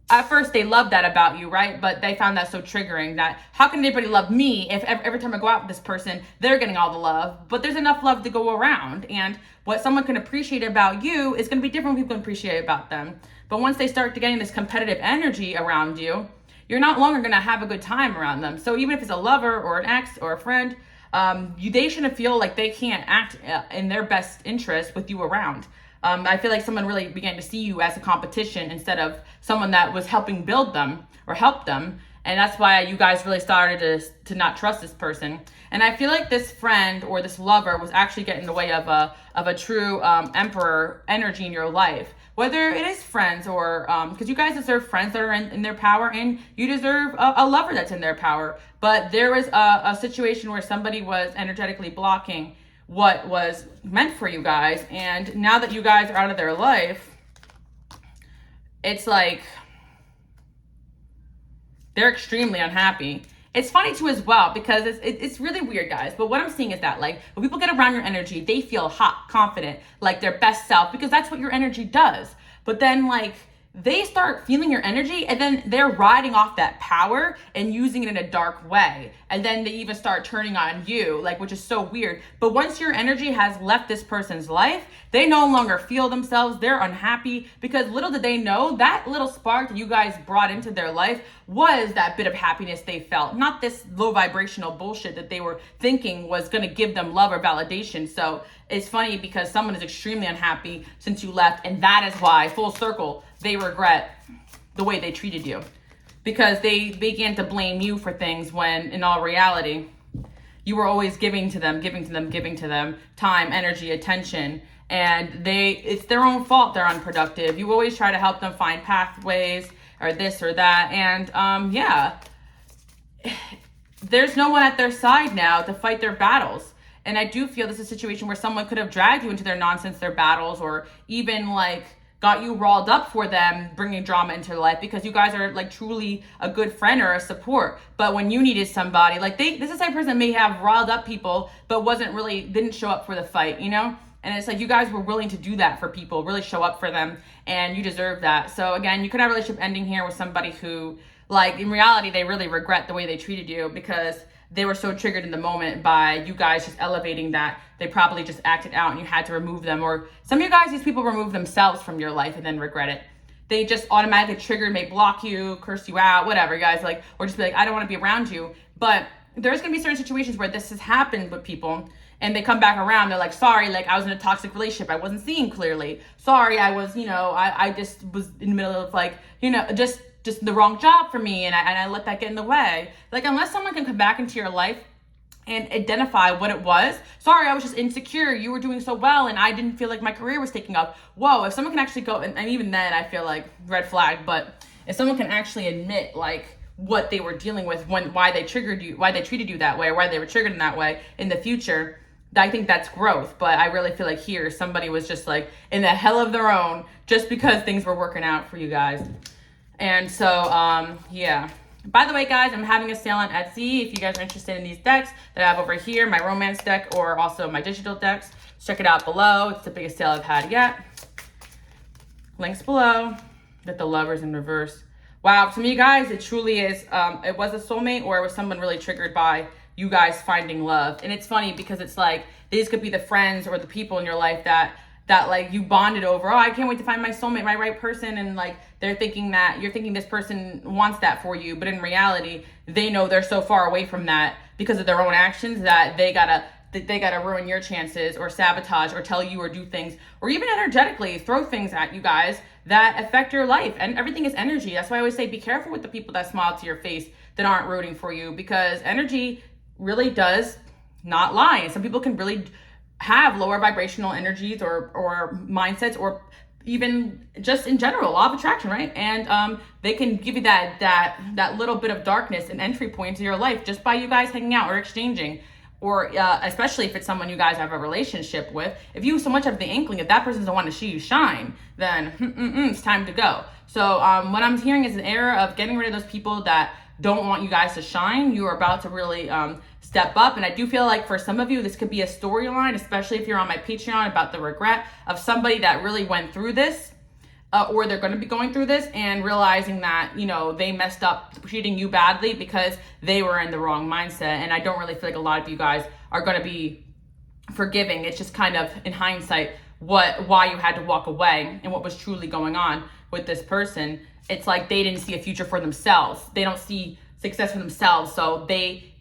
At first they loved that about you, right? But they found that so triggering, that how can anybody love me if every time I go out with this person, they're getting all the love? But there's enough love to go around. And what someone can appreciate about you is going to be different what people can appreciate about them. But once they start to getting this competitive energy around you, you're not longer going to have a good time around them. So even if it's a lover or an ex or a friend, they shouldn't feel like they can't act in their best interest with you around. I feel like someone really began to see you as a competition instead of someone that was helping build them or help them. And that's why you guys really started to not trust this person. And I feel like this friend or this lover was actually getting in the way of a true emperor energy in your life. Whether it is friends or, because you guys deserve friends that are in their power, and you deserve a lover that's in their power. But there was a situation where somebody was energetically blocking what was meant for you guys, and now that you guys are out of their life, it's like they're extremely unhappy. It's funny too as well, because it's really weird, guys, but what I'm seeing is that like when people get around your energy, they feel hot, confident, like their best self, because that's what your energy does. But then like they start feeling your energy, and then they're riding off that power and using it in a dark way. And then they even start turning on you, like, which is so weird. But once your energy has left this person's life, they no longer feel themselves. They're unhappy, because little did they know that little spark that you guys brought into their life was that bit of happiness they felt, not this low vibrational bullshit that they were thinking was going to give them love or validation. So it's funny, because someone is extremely unhappy since you left, and that is why, full circle, they regret the way they treated you, because they began to blame you for things when in all reality you were always giving to them time, energy, attention, and it's their own fault they're unproductive. You always try to help them find pathways or this or that, and there's no one at their side now to fight their battles. And I do feel this is a situation where someone could have dragged you into their nonsense, their battles, or even like got you riled up for them bringing drama into your life because you guys are like truly a good friend or a support. But when you needed somebody, like this is the type of person that may have riled up people, but didn't show up for the fight, you know? And it's like you guys were willing to do that for people, really show up for them, and you deserve that. So again, you could have a relationship ending here with somebody who, like, in reality, they really regret the way they treated you because they were so triggered in the moment by you guys just elevating that they probably just acted out and you had to remove them. Or some of you guys, these people remove themselves from your life and then regret it. They just automatically triggered, may block you, curse you out, whatever, guys, like, or just be like, I don't want to be around you. But there's going to be certain situations where this has happened with people and they come back around. They're like, sorry, like I was in a toxic relationship. I wasn't seeing clearly. Sorry, I was, I just was in the middle of like, just the wrong job for me. And I let that get in the way. Like, unless someone can come back into your life and identify what it was. Sorry, I was just insecure. You were doing so well and I didn't feel like my career was taking off. Whoa, if someone can actually go, and even then I feel like red flag, but if someone can actually admit like what they were dealing with, why they triggered you, why they treated you that way, or why they were triggered in that way in the future, I think that's growth. But I really feel like here somebody was just like in the hell of their own just because things were working out for you guys. And so, yeah. By the way, guys, I'm having a sale on Etsy. If you guys are interested in these decks that I have over here, my romance deck or also my digital decks, check it out below. It's the biggest sale I've had yet. Links below. Get the lovers in reverse. Wow, to me, guys, it truly is. It was a soulmate or it was someone really triggered by you guys finding love. And it's funny because it's like these could be the friends or the people in your life that like you bonded over. Oh, I can't wait to find my soulmate, my right person. And like you're thinking this person wants that for you, but in reality, they know they're so far away from that because of their own actions that they gotta ruin your chances or sabotage or tell you or do things or even energetically throw things at you guys that affect your life. And everything is energy. That's why I always say be careful with the people that smile to your face that aren't rooting for you, because energy really does not lie. And some people can really have lower vibrational energies or mindsets, or even just in general, law of attraction, right? And they can give you that little bit of darkness, an entry point to your life just by you guys hanging out or exchanging, or especially if it's someone you guys have a relationship with. If you so much have the inkling, if that person doesn't want to see you shine, then it's time to go. So what I'm hearing is an era of getting rid of those people that don't want you guys to shine. You are about to really step up. And I do feel like for some of you, this could be a storyline, especially if you're on my Patreon, about the regret of somebody that really went through this, or they're going to be going through this and realizing that, they messed up treating you badly because they were in the wrong mindset. And I don't really feel like a lot of you guys are going to be forgiving. It's just kind of in hindsight, why you had to walk away and what was truly going on with this person. It's like they didn't see a future for themselves. They don't see success for themselves. So they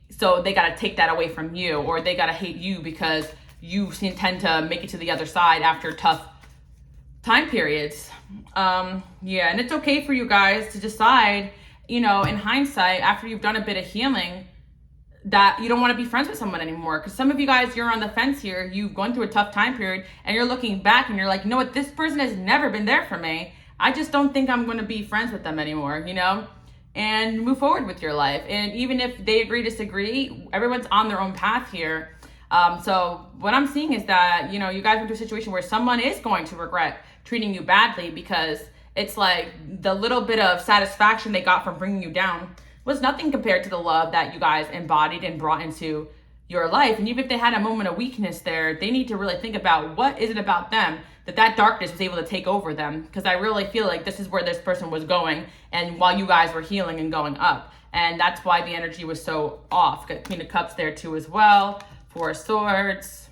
got to take that away from you, or they got to hate you because you tend to make it to the other side after tough time periods. Yeah, and it's okay for you guys to decide, in hindsight, after you've done a bit of healing, that you don't want to be friends with someone anymore. Because some of you guys, you're on the fence here. You've gone through a tough time period and you're looking back and you're like, you know what? This person has never been there for me. I just don't think I'm going to be friends with them anymore, and move forward with your life. And even if they agree, disagree, everyone's on their own path here. So what I'm seeing is that, you guys went to a situation where someone is going to regret treating you badly, because it's like the little bit of satisfaction they got from bringing you down was nothing compared to the love that you guys embodied and brought into your life. And even if they had a moment of weakness there, they need to really think about what is it about them that darkness was able to take over them. Because I really feel like this is where this person was going, and while you guys were healing and going up. And that's why the energy was so off. Got Queen of Cups there too as well. Four of Swords.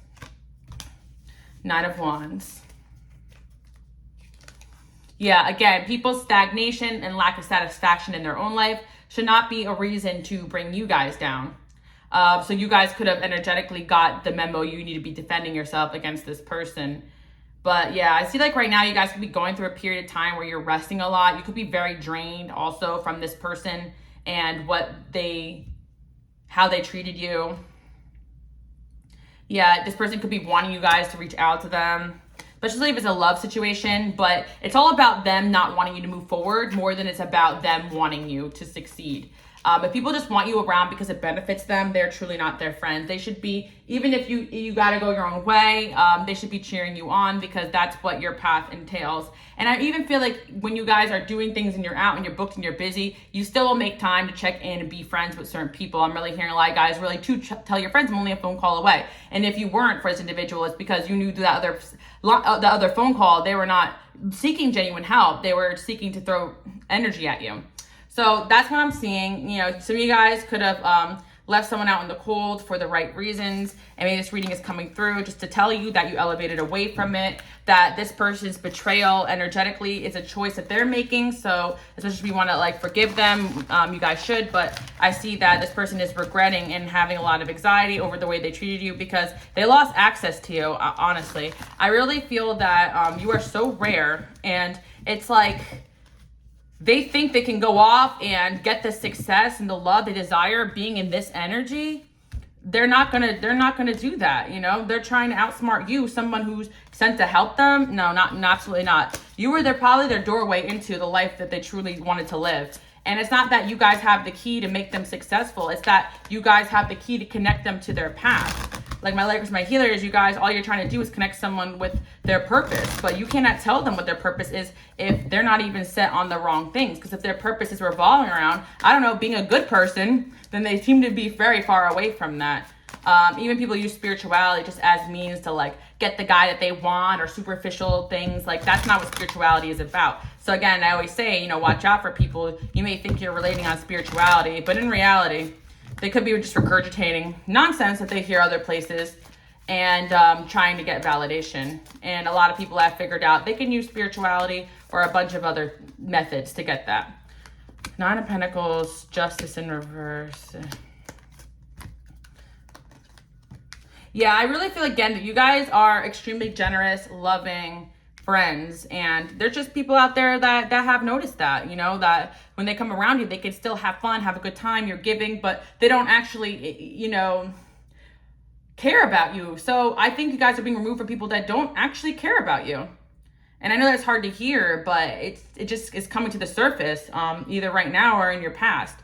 Nine of Wands. Yeah, again, people's stagnation and lack of satisfaction in their own life should not be a reason to bring you guys down. So you guys could have energetically got the memo. You need to be defending yourself against this person. But yeah, I see like right now you guys could be going through a period of time where you're resting a lot. You could be very drained also from this person and how they treated you. Yeah, this person could be wanting you guys to reach out to them, especially if it's a love situation. But it's all about them not wanting you to move forward more than it's about them wanting you to succeed. If people just want you around because it benefits them, they're truly not their friends. They should be, even if you got to go your own way, they should be cheering you on because that's what your path entails. And I even feel like when you guys are doing things and you're out and you're booked and you're busy, you still will make time to check in and be friends with certain people. I'm really hearing a lot of guys really tell your friends I'm only a phone call away. And if you weren't for this individual, it's because you knew that the other phone call, they were not seeking genuine help. They were seeking to throw energy at you. So that's what I'm seeing. You know, some of you guys could have left someone out in the cold for the right reasons. And maybe this reading is coming through just to tell you that you elevated away from it, that this person's betrayal energetically is a choice that they're making. So especially if you want to like forgive them, you guys should. But I see that this person is regretting and having a lot of anxiety over the way they treated you because they lost access to you, honestly. I really feel that you are so rare, and it's like they think they can go off and get the success and the love they desire being in this energy. They're not gonna do that. You know, they're trying to outsmart you, someone who's sent to help them. No, absolutely not. You were probably their doorway into the life that they truly wanted to live. And it's not that you guys have the key to make them successful. It's that you guys have the key to connect them to their path. Like my Lakers, my healers, you guys, all you're trying to do is connect someone with their purpose. But you cannot tell them what their purpose is if they're not even set on the wrong things. Because if their purpose is revolving around, I don't know, being a good person, then they seem to be very far away from that. Even people use spirituality just as means to like get the guy that they want or superficial things. Like that's not what spirituality is about. So again, I always say, you know, watch out for people. You may think you're relating on spirituality, but in reality, they could be just regurgitating nonsense that they hear other places and trying to get validation. And a lot of people have figured out they can use spirituality or a bunch of other methods to get that. Nine of Pentacles, Justice in reverse. Yeah, I really feel again that you guys are extremely generous, loving friends, and there's just people out there that have noticed that, you know, that when they come around you, they can still have fun, have a good time, you're giving, but they don't actually, you know, care about you. So I think you guys are being removed from people that don't actually care about you. And I know that's hard to hear, but it just is coming to the surface, either right now or in your past.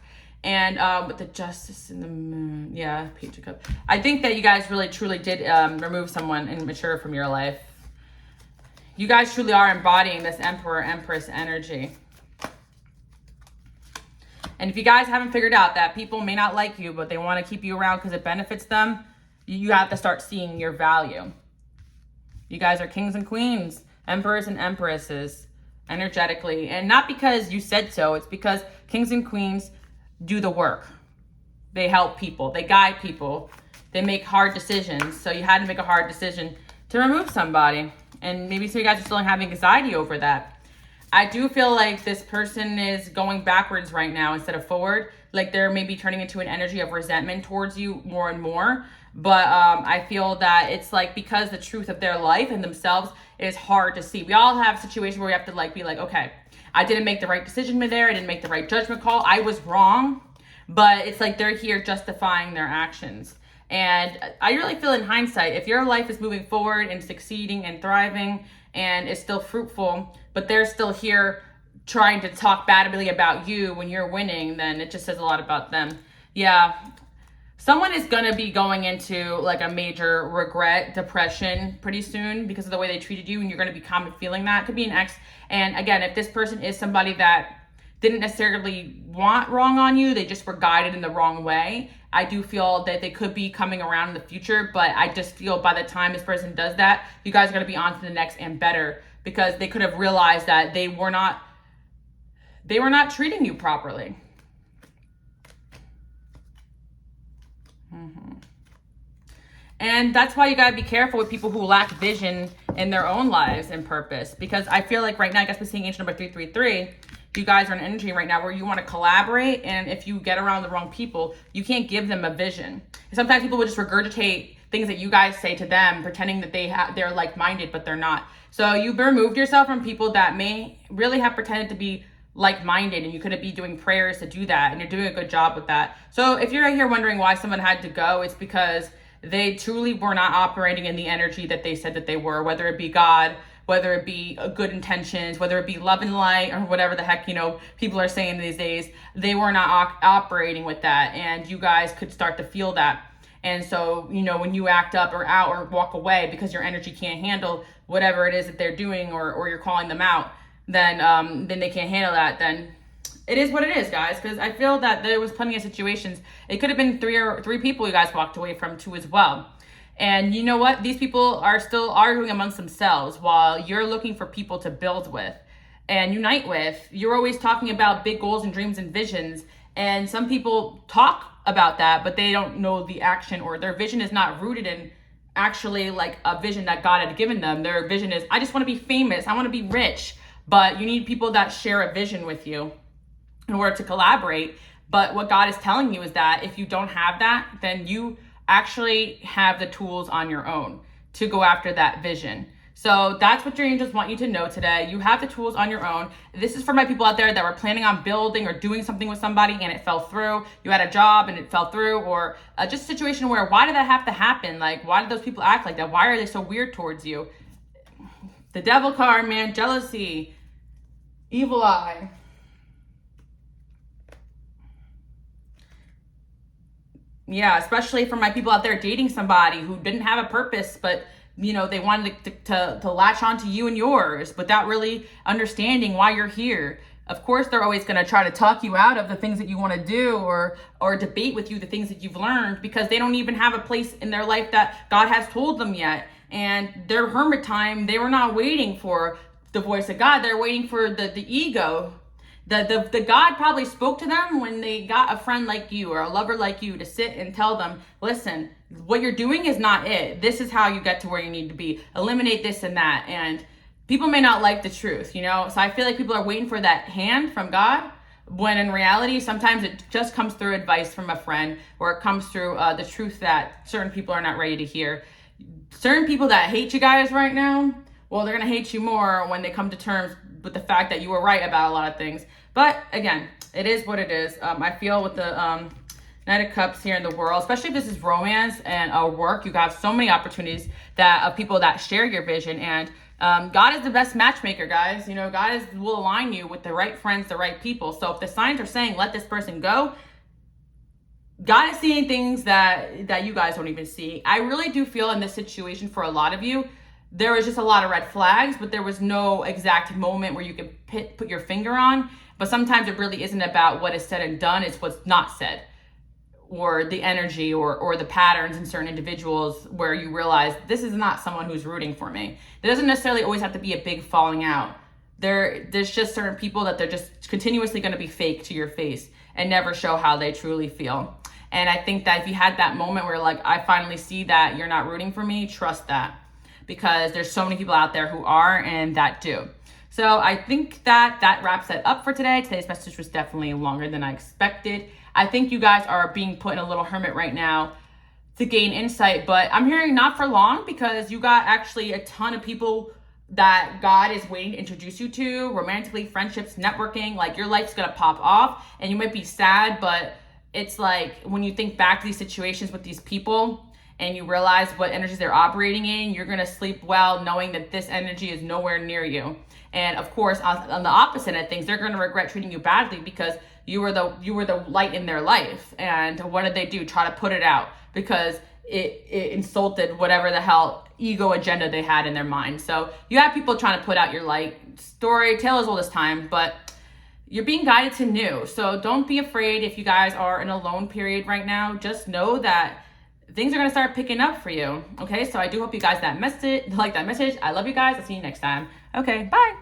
And with the Justice in the Moon, yeah, Page of Cups. I think that you guys really truly did remove someone immature from your life. You guys truly are embodying this Emperor, Empress energy. And if you guys haven't figured out that people may not like you, but they want to keep you around because it benefits them, you have to start seeing your value. You guys are kings and queens, emperors and empresses, energetically. And not because you said so, it's because kings and queens do the work. They help people, they guide people, they make hard decisions. So you had to make a hard decision to remove somebody. And maybe some of you guys are still having anxiety over that. I do feel like this person is going backwards right now instead of forward. Like they're maybe turning into an energy of resentment towards you more and more. But I feel that it's like because the truth of their life and themselves is hard to see. We all have situations where we have to like be like, okay, I didn't make the right decision there. I didn't make the right judgment call. I was wrong. But it's like they're here justifying their actions. And I really feel in hindsight, if your life is moving forward and succeeding and thriving and is still fruitful, but they're still here trying to talk badly about you when you're winning, then it just says a lot about them. Yeah. Someone is going to be going into like a major regret, depression pretty soon because of the way they treated you, and you're going to be common feeling that. It could be an ex. And again, if this person is somebody that didn't necessarily want wrong on you, they just were guided in the wrong way, I do feel that they could be coming around in the future. But I just feel by the time this person does that, you guys are going to be on to the next and better, because they could have realized that they were not treating you properly. And that's why you got to be careful with people who lack vision in their own lives and purpose. Because I feel like right now, I guess we're seeing angel number 333. You guys are in energy right now where you want to collaborate. And if you get around the wrong people, you can't give them a vision. And sometimes people will just regurgitate things that you guys say to them, pretending that they're like-minded, but they're not. So you've removed yourself from people that may really have pretended to be like-minded, and you could be doing prayers to do that, and you're doing a good job with that. So if you're right here wondering why someone had to go, it's because they truly were not operating in the energy that they said that they were, whether it be God, whether it be good intentions, whether it be love and light, or whatever the heck, people are saying these days, they were not operating with that. And you guys could start to feel that. And so, when you act up or out or walk away because your energy can't handle whatever it is that they're doing, or you're calling them out, then they can't handle that, then it is what it is, guys. Because I feel that there was plenty of situations. It could have been three people you guys walked away from too as well. And you know what? These people are still arguing amongst themselves while you're looking for people to build with and unite with. You're always talking about big goals and dreams and visions. And some people talk about that, but they don't know the action, or their vision is not rooted in actually like a vision that God had given them. Their vision is, I just want to be famous. I want to be rich. But you need people that share a vision with you in order to collaborate. But what God is telling you is that if you don't have that, then you actually have the tools on your own to go after that vision. So that's what your angels want you to know today. You have the tools on your own. This is for my people out there that were planning on building or doing something with somebody and it fell through. You had a job and it fell through, or just a situation where, why did that have to happen? Like, why did those people act like that? Why are they so weird towards you? The devil card, man, jealousy, evil eye. Yeah, especially for my people out there dating somebody who didn't have a purpose, but they wanted to latch onto you and yours without really understanding why you're here. Of course, they're always going to try to talk you out of the things that you want to do, or debate with you the things that you've learned, because they don't even have a place in their life that God has told them yet. And their hermit time, they were not waiting for the voice of God. They're waiting for the ego. The God probably spoke to them when they got a friend like you or a lover like you to sit and tell them, listen, what you're doing is not it. This is how you get to where you need to be. Eliminate this and that. And people may not like the truth, So I feel like people are waiting for that hand from God, when in reality, sometimes it just comes through advice from a friend, or it comes through the truth that certain people are not ready to hear. Certain people that hate you guys right now, well, they're going to hate you more when they come to terms with the fact that you were right about a lot of things. But again, it is what it is. I feel with the Knight of Cups here in the world, especially if this is romance and work, you have so many opportunities that of people that share your vision. And God is the best matchmaker, guys. God will align you with the right friends, the right people. So if the signs are saying, let this person go, God is seeing things that you guys don't even see. I really do feel in this situation for a lot of you, there was just a lot of red flags, but there was no exact moment where you could put your finger on. But sometimes it really isn't about what is said and done, it's what's not said, or the energy or the patterns in certain individuals where you realize this is not someone who's rooting for me. There doesn't necessarily always have to be a big falling out. There's just certain people that they're just continuously going to be fake to your face and never show how they truly feel. And I think that if you had that moment where like, I finally see that you're not rooting for me, trust that, because there's so many people out there who are and that do. So I think that wraps it up for today. Today's message was definitely longer than I expected. I think you guys are being put in a little hermit right now to gain insight, but I'm hearing not for long, because you got actually a ton of people that God is waiting to introduce you to, romantically, friendships, networking. Like, your life's gonna pop off and you might be sad, but it's like when you think back to these situations with these people and you realize what energies they're operating in, you're gonna sleep well knowing that this energy is nowhere near you. And of course, on the opposite of things, they're gonna regret treating you badly because you were the light in their life. And what did they do? Try to put it out because it insulted whatever the hell ego agenda they had in their mind. So you have people trying to put out your light. Tale as old as time, but you're being guided to new. So don't be afraid if you guys are in a alone period right now. Just know that things are going to start picking up for you. Okay, so I do hope you guys like that message. I love you guys. I'll see you next time. Okay, bye.